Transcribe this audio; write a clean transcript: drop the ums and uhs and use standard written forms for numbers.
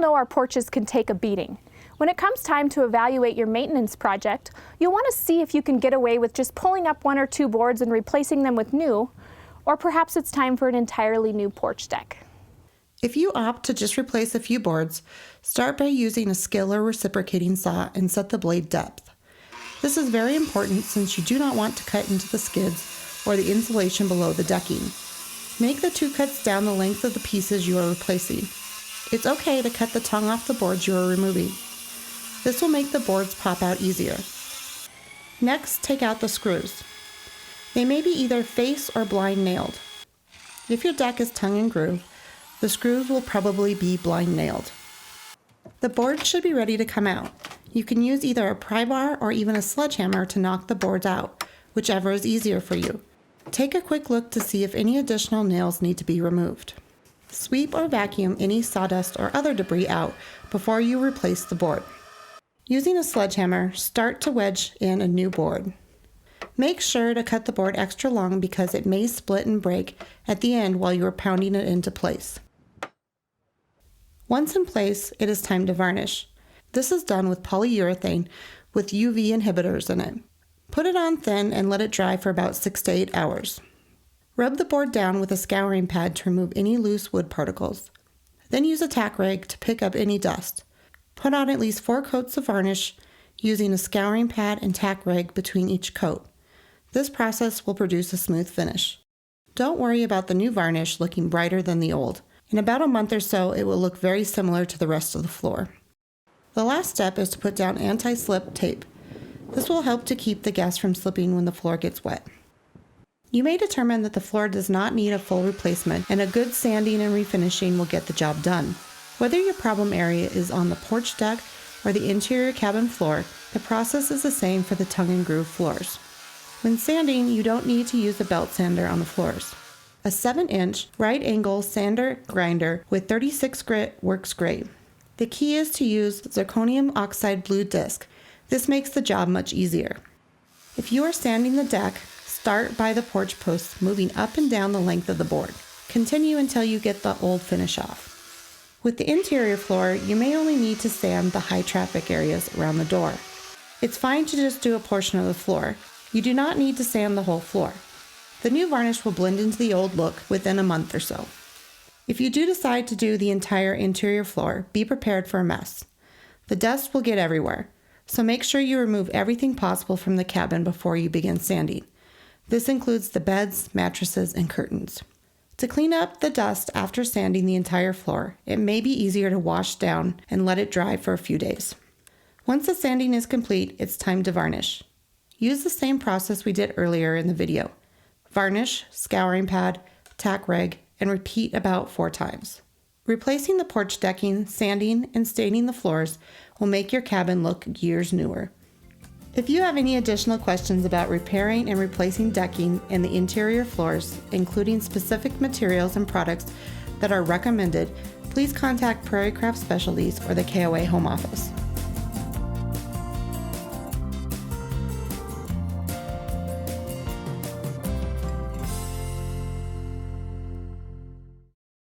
know our porches can take a beating. When it comes time to evaluate your maintenance project, you'll want to see if you can get away with just pulling up 1 or 2 boards and replacing them with new, or perhaps it's time for an entirely new porch deck. If you opt to just replace a few boards, start by using a skill or reciprocating saw and set the blade depth. This is very important since you do not want to cut into the skids or the insulation below the decking. Make the 2 cuts down the length of the pieces you are replacing. It's okay to cut the tongue off the boards you are removing. This will make the boards pop out easier. Next, take out the screws. They may be either face or blind nailed. If your deck is tongue and groove, the screws will probably be blind nailed. The boards should be ready to come out. You can use either a pry bar or even a sledgehammer to knock the boards out, whichever is easier for you. Take a quick look to see if any additional nails need to be removed. Sweep or vacuum any sawdust or other debris out before you replace the board. Using a sledgehammer, start to wedge in a new board. Make sure to cut the board extra long because it may split and break at the end while you are pounding it into place. Once in place, it is time to varnish. This is done with polyurethane with UV inhibitors in it. Put it on thin and let it dry for about 6 to 8 hours. Rub the board down with a scouring pad to remove any loose wood particles. Then use a tack rag to pick up any dust. Put on at least 4 coats of varnish using a scouring pad and tack rag between each coat. This process will produce a smooth finish. Don't worry about the new varnish looking brighter than the old. In about a month or so, it will look very similar to the rest of the floor. The last step is to put down anti-slip tape. This will help to keep the guests from slipping when the floor gets wet. You may determine that the floor does not need a full replacement and a good sanding and refinishing will get the job done. Whether your problem area is on the porch deck or the interior cabin floor, the process is the same for the tongue and groove floors. When sanding, you don't need to use a belt sander on the floors. A 7-inch right-angle sander grinder with 36 grit works great. The key is to use zirconium oxide blue disc. This makes the job much easier. If you are sanding the deck, start by the porch posts, moving up and down the length of the board. Continue until you get the old finish off. With the interior floor, you may only need to sand the high traffic areas around the door. It's fine to just do a portion of the floor. You do not need to sand the whole floor. The new varnish will blend into the old look within a month or so. If you do decide to do the entire interior floor, be prepared for a mess. The dust will get everywhere, so make sure you remove everything possible from the cabin before you begin sanding. This includes the beds, mattresses, and curtains. To clean up the dust after sanding the entire floor, it may be easier to wash down and let it dry for a few days. Once the sanding is complete, it's time to varnish. Use the same process we did earlier in the video. Varnish, scouring pad, tack rag, and repeat about 4 times. Replacing the porch decking, sanding, and staining the floors will make your cabin look years newer. If you have any additional questions about repairing and replacing decking and the interior floors, including specific materials and products that are recommended, please contact Prairie Craft Specialties or the KOA Home Office.